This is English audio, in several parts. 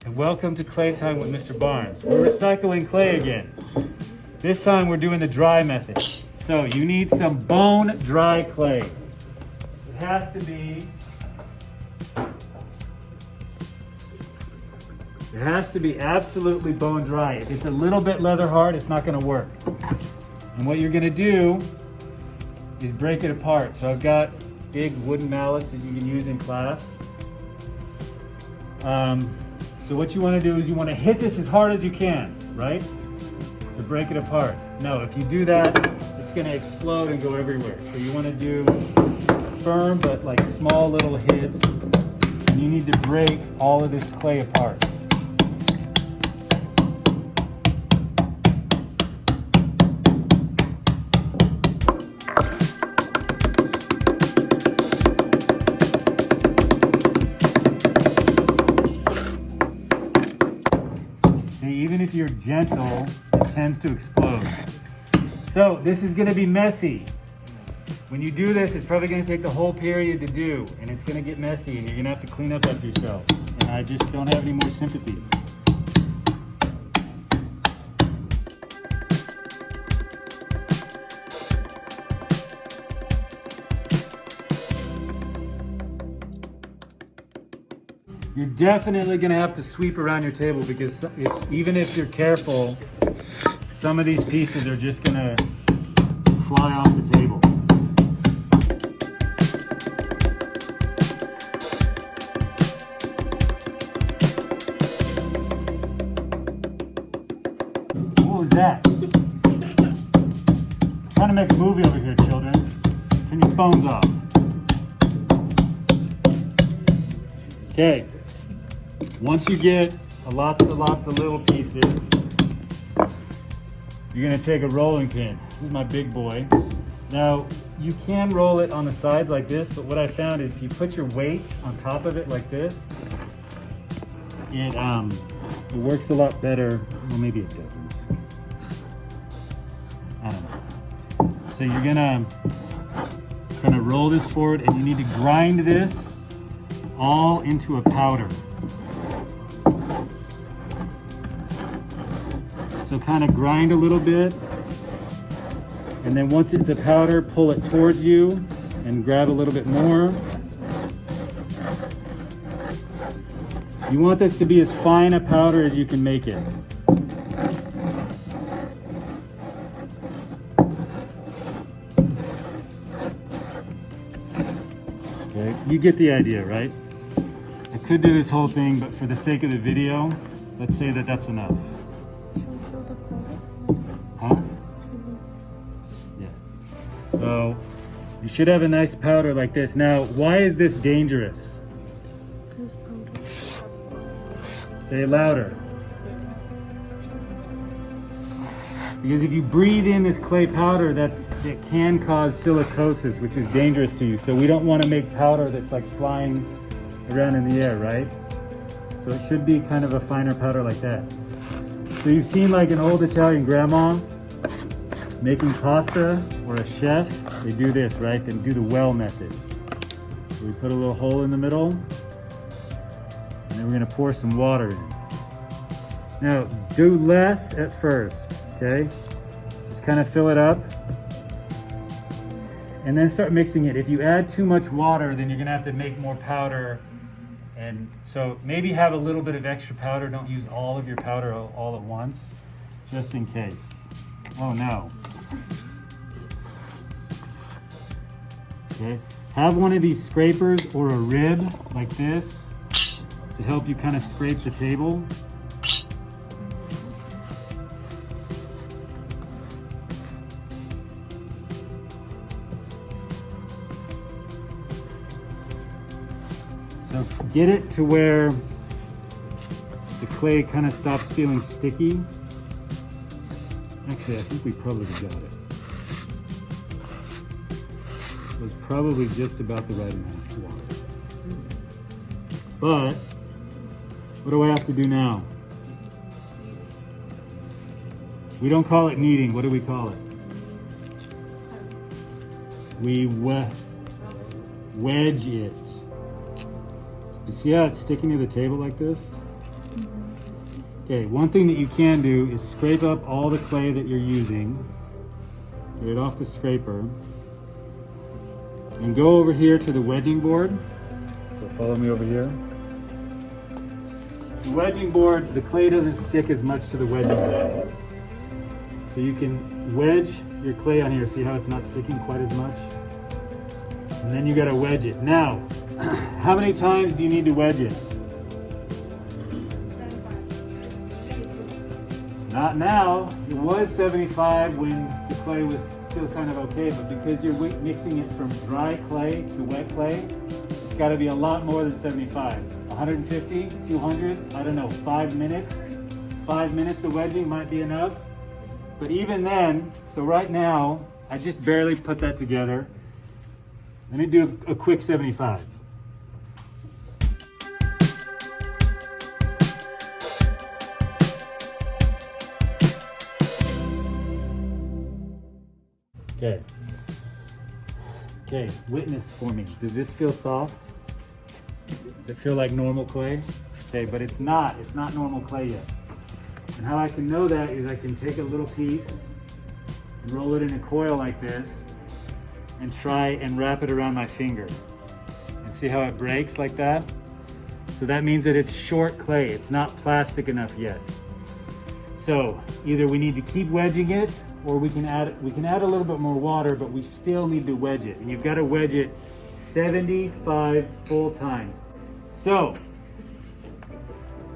And welcome to Clay Time with Mr. Barnes. We're recycling clay again. This time we're doing the dry method. So you need some bone dry clay. It has to be absolutely bone dry. If it's a little bit leather hard, it's not going to work. And what you're going to do is break it apart. So I've got big wooden mallets that you can use in class. So what you want to do is you want to hit this as hard as you can, right? To break it apart. No, if you do that, it's going to explode and go everywhere. So you want to do firm but like small little hits. And you need to break all of this clay apart. Even if you're gentle, it tends to explode. So this is going to be messy. When you do this, it's probably going to take the whole period to do, and it's going to get messy, and you're going to have to clean up after yourself. And I just don't have any more sympathy. You're definitely going to have to sweep around your table because even if you're careful, some of these pieces are just going to fly off the table. What was that? I'm trying to make a movie over here, children. Turn your phones off. Okay. Once you get lots of little pieces, you're going to take a rolling pin. This is my big boy. Now, you can roll it on the sides like this, but what I found is if you put your weight on top of it like this, it works a lot better. Well, maybe it doesn't. I don't know. So you're going to kind of roll this forward, and you need to grind this all into a powder. So kind of grind a little bit, and then once it's a powder, pull it towards you and grab a little bit more. You want this to be as fine a powder as you can make it. Okay, you get the idea, right? I could do this whole thing, but for the sake of the video, let's say that that's enough. Huh? Yeah. So you should have a nice powder like this. Now, why is this dangerous? Say it louder. Because if you breathe in this clay powder, it can cause silicosis, which is dangerous to you. So we don't want to make powder that's like flying around in the air, right? So it should be kind of a finer powder like that. So you've seen like an old Italian grandma making pasta, or a chef, they do this, right? They do the well method. So we put a little hole in the middle, and then we're gonna pour some water in. Now, do less at first, okay? Just kind of fill it up, and then start mixing it. If you add too much water, then you're gonna have to make more powder. And so maybe have a little bit of extra powder. Don't use all of your powder all at once, just in case. Oh no. Okay. Have one of these scrapers or a rib like this to help you kind of scrape the table. So get it to where the clay kind of stops feeling sticky. Actually, I think we probably got it. It was probably just about the right amount of water. But what do I have to do now? We don't call it kneading. What do we call it? We wedge it. You see how it's sticking to the table like this? Okay, one thing that you can do is scrape up all the clay that you're using. Get it off the scraper. And go over here to the wedging board. So follow me over here. The wedging board, the clay doesn't stick as much to the wedging board. So you can wedge your clay on here. See how it's not sticking quite as much? And then you gotta wedge it. Now, how many times do you need to wedge it? Not now. It was 75 when the clay was still kind of okay, but because you're mixing it from dry clay to wet clay, it's got to be a lot more than 75. 150, 200, I don't know, 5 minutes. 5 minutes of wedging might be enough. But even then, so right now, I just barely put that together. Let me do a quick 75. Okay. Okay, witness for me. Does this feel soft? Does it feel like normal clay? Okay, but it's not. It's not normal clay yet. And how I can know that is I can take a little piece and roll it in a coil like this and try and wrap it around my finger. And see how it breaks like that? So that means that it's short clay. It's not plastic enough yet. So either we need to keep wedging it, or we can add a little bit more water, but we still need to wedge it. And you've got to wedge it 75 full times. So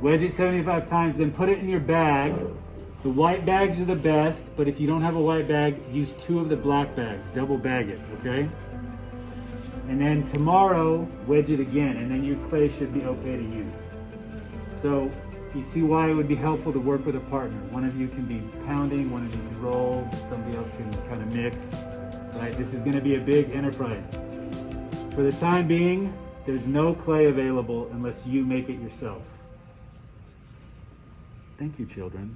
wedge it 75 times, then put it in your bag. The white bags are the best, but if you don't have a white bag, use 2 of the black bags. Double bag it, okay? And then tomorrow, wedge it again, and then your clay should be okay to use. So you see why it would be helpful to work with a partner. One of you can be pounding, one of you can roll, somebody else can kind of mix, right? This is gonna be a big enterprise. For the time being, there's no clay available unless you make it yourself. Thank you, children.